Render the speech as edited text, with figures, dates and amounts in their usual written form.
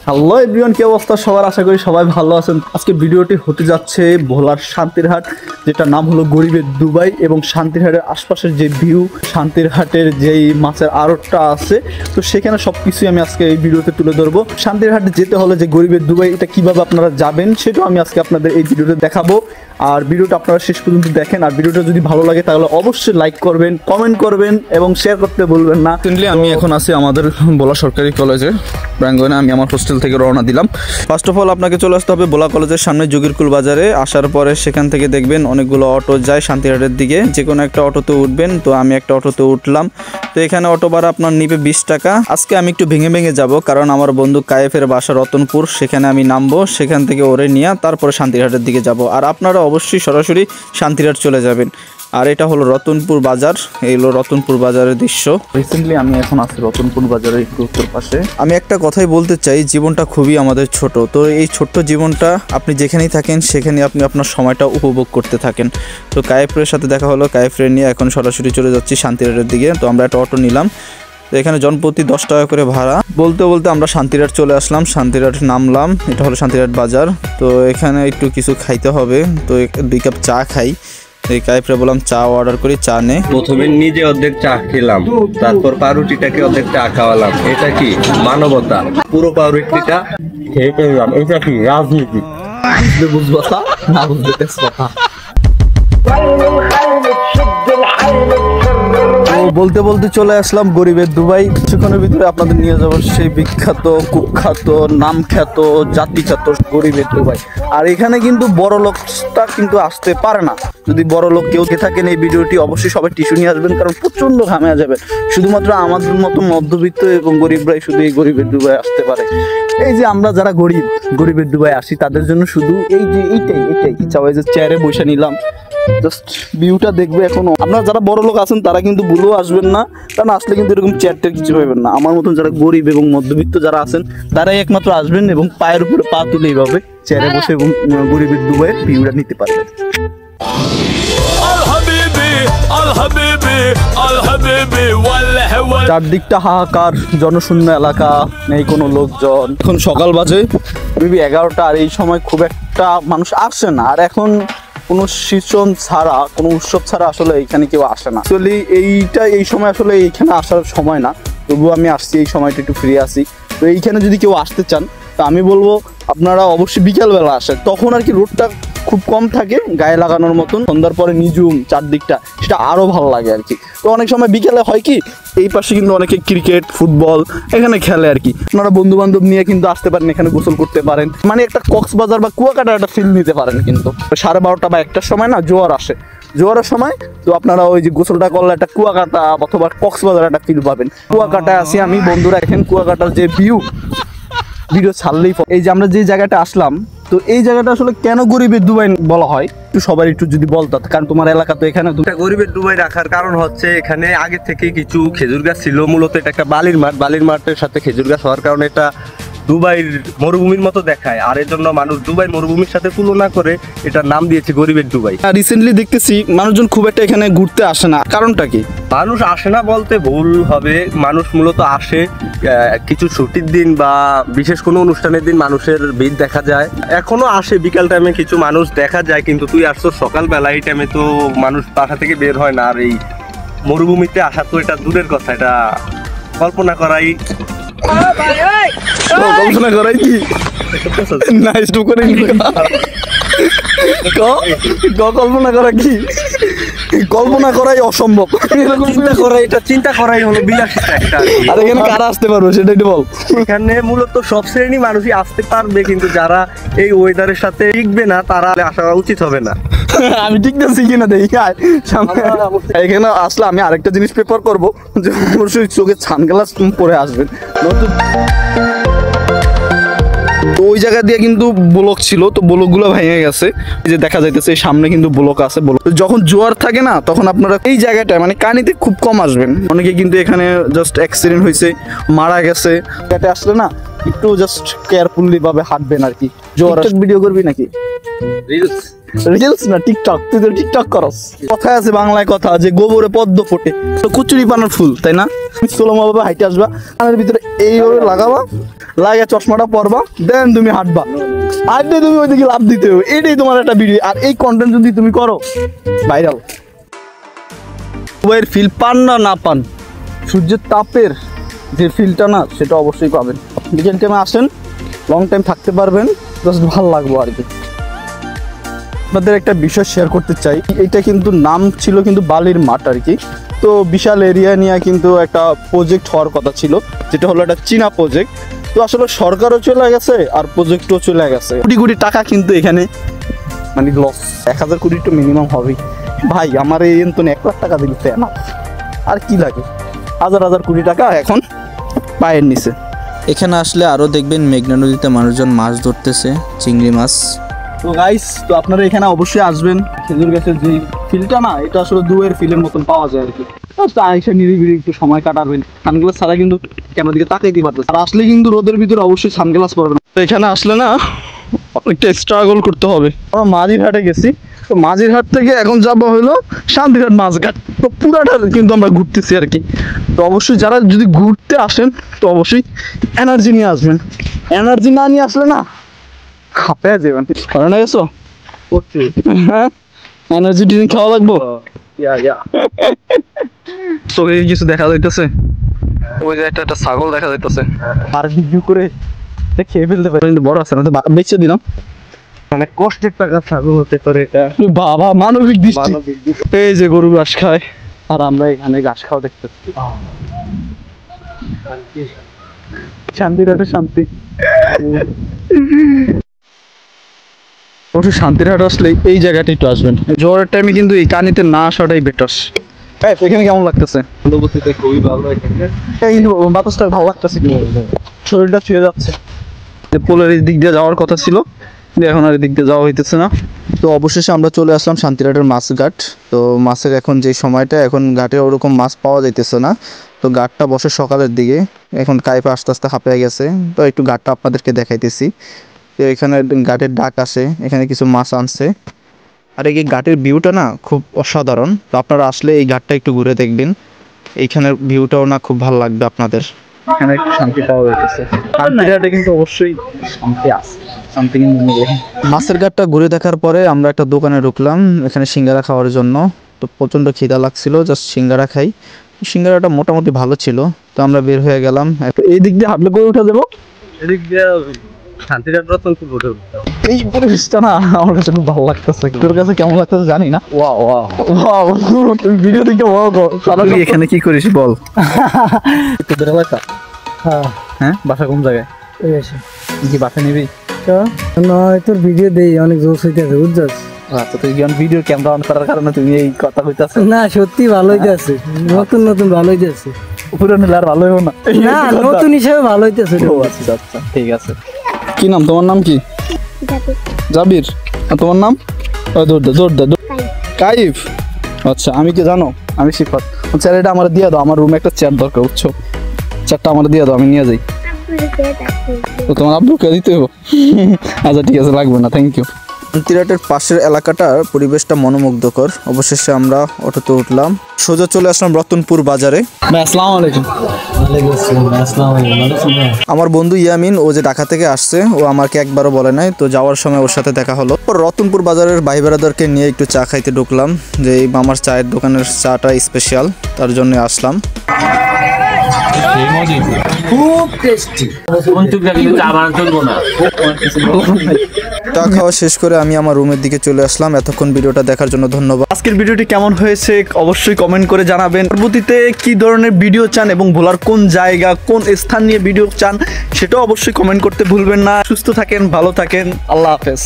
Hello everyone, কি অবস্থা সবার? আশা করি সবাই ভালো আছেন। আজকে ভিডিওটি হতে যাচ্ছে ভোলার শান্তিরহাট, যেটা নাম হলো গরিবের দুবাই, এবং শান্তিরহাটের আশপাশের যে ভিউ, শান্তিরহাটের যেই মাছের আড়তটা আছে, তো সেখানে সব কিছুই আমি আজকে এই ভিডিওতে তুলে ধরবো। শান্তিরহাটে যেতে হলে যে গরিবের দুবাই, এটা কিভাবে আপনারা যাবেন সেটাও আমি আজকে আপনাদের এই ভিডিওতে দেখাবো। আর ভিডিওটা আপনারা শেষ পর্যন্ত দেখেন। আর ভিডিওটা যদি ভালো লাগে তাহলে অবশ্যই লাইক করবেন, কমেন্ট করবেন এবং শেয়ার করতে ভুলবেন না। আমি এখন আছি আমাদের ভোলা সরকারি কলেজে প্রাঙ্গণে। আমি আমার হোস্টেল থেকে রওনা দিলাম। ফার্স্ট অফ অল আপনাকে চলে আসতে হবে ভোলা কলেজের সামনে জগিরকুল বাজারে। আসার পরে সেখান থেকে দেখবেন অনেকগুলো অটো যায় শান্তিরহাটের দিকে, যে কোনো একটা অটোতে উঠবেন। তো আমি একটা অটোতে উঠলাম। তো এখানে অটো ভাড়া আপনার নিবে 20 টাকা। আজকে আমি একটু ভেঙে ভেঙে যাব, কারণ আমার বন্ধু কায়েফের বাসা রতনপুর, সেখানে আমি নামবো। সেখান থেকে ওরে নিয়ে তারপরে শান্তিরহাটের দিকে যাব। আর আপনারা অবশ্যই সরাসরি শান্তিরহাট চলে যাবেন। আর এটা হলো রতনপুর বাজার, এই হলো রতনপুর বাজারের দৃশ্য। রিসেন্টলি আমি এখন আছি রতনপুর বাজারের একটু উত্তর পাশে। আমি একটা কথাই বলতে চাই, জীবনটা খুবই আমাদের ছোট। তো এই ছোট্ট জীবনটা আপনি যেখানেই থাকেন সেখানে আপনি আপনার সময়টা উপভোগ করতে থাকেন। তো কায়েফের সাথে দেখা হলো, কায়েফের নিয়ে এখন সরাসরি চলে যাচ্ছি শান্তিরহাটের দিকে। তো আমরা একটা অটো নিলাম। তো এখানে জনপ্রতি 10 টাকা করে ভাড়া। বলতে বলতে আমরা শান্তিরহাট চলে আসলাম, শান্তিরহাট নামলাম। এটা হলো শান্তিরহাট বাজার। তো এখানে একটু কিছু খাইতে হবে, তো 2 কাপ চা খাই। এই কাইফরে বললাম চা অর্ডার করি, চা নে। প্রথমে নিজে অর্ধেক চা খেলাম, তারপর পাউরুটিটাকে অর্ধেক চা খাওয়ালাম। এটা কি মানবতা? পুরো পাউরুটিটা খেয়ে ফেললাম। এটা কি রাজনীতি? বুঝবো না, বুঝতে কথা। বলতে বলতে চলে আসলাম গরিবের দুবাই। কিছুক্ষণের ভিতরে আপনাদের নিয়ে যাবো সেই বিখ্যাত, কুখ্যাত, নামখ্যাত, জাতিখ্যাত গরিবের দুবাই। আর এখানে কিন্তু বড় লোকটা কিন্তু আসতে পারে না। যদি বড় লোক কেউ থাকেন এই ভিডিওটি অবশ্যই সবাই টিস্যু নিয়ে আসবেন, কারণ প্রচন্ড ঘামে যাবে। শুধুমাত্র আমাদের মতো মধ্যবিত্ত এবং গরিবরাই শুধু এই গরিবের দুবাই আসতে পারে। এই যে আমরা যারা গরিবের দুবাই আসি, তাদের জন্য শুধু এই যে এইটাই ইচ্ছা হয় যে চেয়ারে বসে নিলাম, জাস্ট ভিউটা দেখবে। এখনো আপনারা যারা বড় লোক আছেন তারা কিন্তু ভুলেও আসবেন না, কারণ আসলে কিন্তু এরকম চেয়ারটার কিছু পাবেন না। আমার মতন যারা গরিব এবং মধ্যবিত্ত যারা আছেন তারাই একমাত্র আসবেন এবং পায়ের উপরে পা তুলে এইভাবে চেয়ারে বসে এবং গরিবের দুবাইয়ের ভিউটা নিতে পারবেন। চারদিকটা হাহাকার, জনশূন্য এলাকা, নেই কোনো লোকজন। এখন সকাল বাজে মেবি 11টা। আর এই সময় খুব একটা মানুষ আসে না। আর এখন কোনো সিজন ছাড়া, কোনো উৎসব ছাড়া আসলে এইখানে কেউ আসে না। অ্যাকচুয়ালি এই সময় আসলে এইখানে আসার সময় না, তবুও আমি আসছি, এই সময়টা একটু ফ্রি আছি। তো এইখানে যদি কেউ আসতে চান তো আমি বলবো আপনারা অবশ্যই বিকালবেলা আসেন, তখন আর কি রোডটা খুব কম থাকে গায়ে লাগানোর মতন। সন্ধ্যার পরে নিজুম চারদিকটা, সেটা আরও ভালো লাগে আর কি। তো অনেক সময় বিকেলে হয় কি, এই পাশে কিন্তু অনেকে ক্রিকেট, ফুটবল এখানে খেলে আর কি। আপনারা বন্ধু বান্ধব নিয়ে কিন্তু আসতে পারেন, এখানে গোসল করতে পারেন, মানে একটা কক্সবাজার বা কুয়াকাটার একটা ফিল নিতে পারেন। কিন্তু 12:30 বা 1টার সময় না জোয়ার আসে, জোয়ারের সময় তো আপনারা ওই যে গোসলটা করলে একটা কুয়াকাটা অথবা কক্সবাজার একটা ফিল পাবেন। কুয়াকাটায় আসি আমি, বন্ধুরা এখানে কুয়াকাটার যে ভিডিও ছাড়লেই। এই যে আমরা যে জায়গাটা আসলাম, তো এই জায়গাটা আসলে কেন গরিবের দুবাই বলা হয় একটু সবাই একটু যদি বলতো, কারণ তোমার এলাকা তো এখানে। গরিবের দুবাই রাখার কারণ হচ্ছে এখানে আগে থেকে কিছু খেজুর গাছ ছিল। মূলত এটা একটা বালির মাঠের সাথে খেজুর গাছ হওয়ার কারণে এটা দুবাইয়ের মরুভূমির মতো দেখায়। আর এর জন্য মানুষ দুবাই মরুভূমির সাথে তুলনা করে এটার নাম দিয়েছে গরিবের দুবাই। রিসেন্টলি দেখতেছি মানুষজন খুব একটা এখানে ঘুরতে আসে না, কারণটা কি? মানুষ আসে না বলতে ভুল হবে, মানুষ মূলত আসে কিছু ছুটির দিন বা বিশেষ কোনো অনুষ্ঠানের দিন মানুষের ভিড় দেখা যায়। এখনো আসে বিকাল টাইমে কিছু মানুষ দেখা যায়, কিন্তু তুই আসছো সকালবেলা, এই টাইমে তো মানুষ বাসা থেকে বের হয় না। আর এই মরুভূমিতে আসা তো এটা দূরের কথা, এটা কল্পনা করাই কি না, করে কল্পনা করা কি, কল্পনা করাই অসম্ভব। এরকম চিন্তা করাই হলো বিলাসিতা একটা। আর এখানে কারা আসতে পারবে সেটা একটু বল। এখানে মূলত সব শ্রেণী মানুষই আসতে পারবে, কিন্তু যারা এই ওয়েদারের সাথে টিকবে না তারা আসা উচিত হবে না। আমি টিকতেছি কিনা দেখি। এখানে আসলে আমি আরেকটা জিনিস প্রেফার করবো, যে অবশ্যই চোখে সানগ্লাস পরে আসবেন। তো ওই জায়গা দিয়ে কিন্তু ব্লক ছিল, তো ব্লকগুলো ভেঙে গেছে। এই যে দেখা যাইতেছে সামনে কিন্তু ব্লক আছে। যখন জোয়ার থাকে না তখন আপনারা এই জায়গাটায় মানে কানিতে খুব কম আসবেন। অনেকে কিন্তু এখানে জাস্ট অ্যাক্সিডেন্ট হয়েছে, মারা গেছে। এটা আসলে না একটু জাস্ট কেয়ারফুলি ভাবে হাঁটবেন আর কি। জোয়ার ভিডিও করবি নাকি? রিলস না টিকটক, তুই তো টিকটক করস। কথায় আছে বাংলায় কথা যে গোবরে পদ্ম ফোটে, তো কুচুরি পানার ফুল তাই না? সোলোমা ভাবে হাইটে আসবা, কানের ভিতরে এইভাবে লাগাবা, লাগিয়ে চশমাটা পরবা, দেন তুমি হাঁটবা, আর তুমি ওইদিকে লাভ দিতে হবে। এটাই তোমার একটা ভিডিও। আর এই কন্টেন্ট যদি তুমি করো ভাইরাল। দুবাইয়ের ফিল পান না না পান, সূর্যের তাপের যে ফিলটা না সেটা অবশ্যই পাবেন। বিকেল টাইমে আসেন, লং টাইম থাকতে পারবেন, জাস্ট ভালো লাগবো আর কি। আপনাদের একটা বিষয় শেয়ার করতে চাই, এটা কিন্তু নাম ছিল কিন্তু বালির মাঠ আর কি। তো বিশাল এরিয়া নিয়ে কিন্তু একটা প্রজেক্ট হওয়ার কথা ছিল, যেটা হলো একটা চীনা প্রজেক্ট। তো আসলে সরকারও চলে গেছে আর প্রজেক্টও চলে গেছে। কোটি কোটি টাকা কিন্তু এখানে মানে লস, 1000 কোটি তো মিনিমাম হবেই। ভাই আমার এই তো 1 লাখ টাকা দিতে না, আর কি লাগে, হাজার হাজার কোটি টাকা এখন পায়ের নিচে। এখানে আসলে আরও দেখবেন মেঘনা নদীতে মানুষজন মাছ ধরতেছে, চিংড়ি মাছ। তো গাইস, তো আপনারা এখানে অবশ্যই আসবেন। খেজুর গাছের যে ফিলটা না, এটা আসলে দুয়ের ফিলের মতন পাওয়া যায় আর কি। আইসা নিরিবিলি একটু সময় কাটাবেন, সানগ্লাস ছাড়া কিন্তু ক্যামেরার দিকে তাকাইতে পারতেছে। আর আসলে কিন্তু রোদের ভিতরে অবশ্যই সানগ্লাস পরবেন। তো এখানে আসলে না অনেকটা স্ট্রাগল করতে হবে। আমরা মাঝিরহাটে গেছি, তো মাঝিরহাট থেকে এখন যাবো হলো শান্তিরহাট মাছঘাট। তো পুরাটা কিন্তু আমরা ঘুরতেছি আর কি। তো অবশ্যই যারা যদি ঘুরতে আসেন তো অবশ্যই এনার্জি নিয়ে আসবেন। এনার্জি না নিয়ে আসলে না খাপে যাবেন। করে না গেছো? হ্যাঁ, এনার্জি ড্রিঙ্ক খাওয়া লাগবো। চোখে কিছু দেখা যাইতেছে, ওই যে একটা ছাগল দেখা যাইতেছে, আর ভিডিও করে খেয়ে ফেলতে পারে। কিন্তু বড় আছে না, তো বেঁচে দিলাম। মানে কষ্টের টাকা ছাগল হতে পারে এটা। বাবা, মানবিক দৃষ্টি। এই যে গরু ঘাস খায় আর আমরা এখানে ঘাস খাওয়া দেখতেছি। শান্তিরহাটে শান্তি। অবশ্যই শান্তিরহাট আসলে এই জায়গাটা একটু আসবেন। জ্বরের টাইমে কিন্তু এই কানিতে না আসাটাই বেটার। এখানে কেমন লাগতেছে? অনুভূতিতে খুবই ভালো এখানে। বাতাসটা ভালো লাগতেছে, শরীরটা ছুঁয়ে যাচ্ছে। পোলের এই দিক দিয়ে যাওয়ার কথা ছিল, এখন আর এদিক দিয়ে যাওয়া হইতেছে না। তো অবশেষে আমরা চলে আসলাম শান্তিরহাটের মাছঘাট। তো মাছের এখন যে সময়টা, এখন ঘাটে ওরকম মাছ পাওয়া যাইতেছে না। তো ঘাটটা বসে সকালের দিকে, এখন কাইপে আস্তে আস্তে হাঁপিয়ে গেছে। তো একটু ঘাটটা আপনাদেরকে দেখাইতেছি। তো এখানে ঘাটের ডাক আসে, এখানে কিছু মাছ আনছে। আর এই ঘাটের ভিউটা না খুব অসাধারণ। তো আপনারা আসলে এই ঘাটটা একটু ঘুরে দেখবেন, এইখানের ভিউটাও না খুব ভালো লাগবে আপনাদের। এখানে একটু শান্তি পাওয়া যাইতেছে। শান্তিরহাটে কিন্তু অবশ্যই শান্তি আছে, শান্তি কিন্তু নেই। মাছের ঘাটটা ঘুরে দেখার পরে আমরা একটা দোকানে ঢুকলাম এখানে সিঙ্গারা খাওয়ার জন্য। তো প্রচণ্ড খিদা লাগছিল, জাস্ট সিঙ্গারা খাই। সিঙ্গারাটা মোটামুটি ভালো ছিল, তো আমরা বের হয়ে গেলাম। এই দিক দিয়ে হাঁটলে করে উঠে দেবো। এদিক দিয়ে শান্তিরহাট রতনপুর রোডে উঠতে হবে। এই পরিবেশটা না আমার কাছে খুব ভালো লাগতেছে। তোর কাছে কেমন লাগতেছে জানি না। তুমি ভিডিও দেখে এখানে কি করিস বল? তোদের এলাকা? হ্যাঁ, বাসা কোন জায়গায়? কি বাসা নিবি? তোর ভিডিও দেই অনেক জোর হইতেছে, বুঝছস? আচ্ছা, তুই ভিডিও ক্যামেরা অন করার কারণে তুমি এই কথা কইতাছ? না, সত্যি ভালো হইতেছে, নতুন নতুন ভালো হইতেছে। পুরনো আর ভালো হইব না? না, নতুন হিসেবে ভালো হইতেছে। ও আচ্ছা আচ্ছা, ঠিক আছে। কি নাম তোমার? নাম কি? জাবির। আর তোমার নাম? জোরদা। কাইফ। আচ্ছা, আমি কি জানো? আমি সিফাত। চেয়ারটা আমার দিয়ে দাও, আমার রুমে একটা চেয়ার দরকার, বুঝছো? চেয়ারটা আমার দিয়ে দাও, আমি নিয়ে যাই। তো তোমার আব্বুকে দিতে হবে? আচ্ছা ঠিক আছে, লাগবে না, থ্যাংক ইউ। শান্তিরহাটের পাশের এলাকাটার পরিবেশটা মনোমুগ্ধকর। অবশেষে আমরা অটোতে উঠলাম, সোজা চলে আসলাম রতনপুর বাজারে। আসসালামু আলাইকুম। আমার বন্ধু ইয়ামিন, ও যে ঢাকা থেকে আসছে, ও আমাকে একবারও বলে নাই। তো যাওয়ার সময় ওর সাথে দেখা হলো। রতনপুর বাজারের ভাই বেড়াদারকে নিয়ে একটু চা খাইতে ঢুকলাম, যে এই মামার চায়ের দোকানের চাটা স্পেশাল, তার জন্য আসলাম। খুব টেস্টি। চা খাওয়া শেষ করে আমি আমার রুমের দিকে চলে আসলাম। এতক্ষণ ভিডিওটা দেখার জন্য ধন্যবাদ। আজকের ভিডিওটি কেমন হয়েছে অবশ্যই কমেন্ট করে জানাবেন। পরবর্তীতে কি ধরনের ভিডিও চান এবং ভোলার কোন জায়গা, কোন স্থান নিয়ে ভিডিও চান সেটাও অবশ্যই কমেন্ট করতে ভুলবেন না। সুস্থ থাকেন, ভালো থাকেন, আল্লাহ হাফেজ।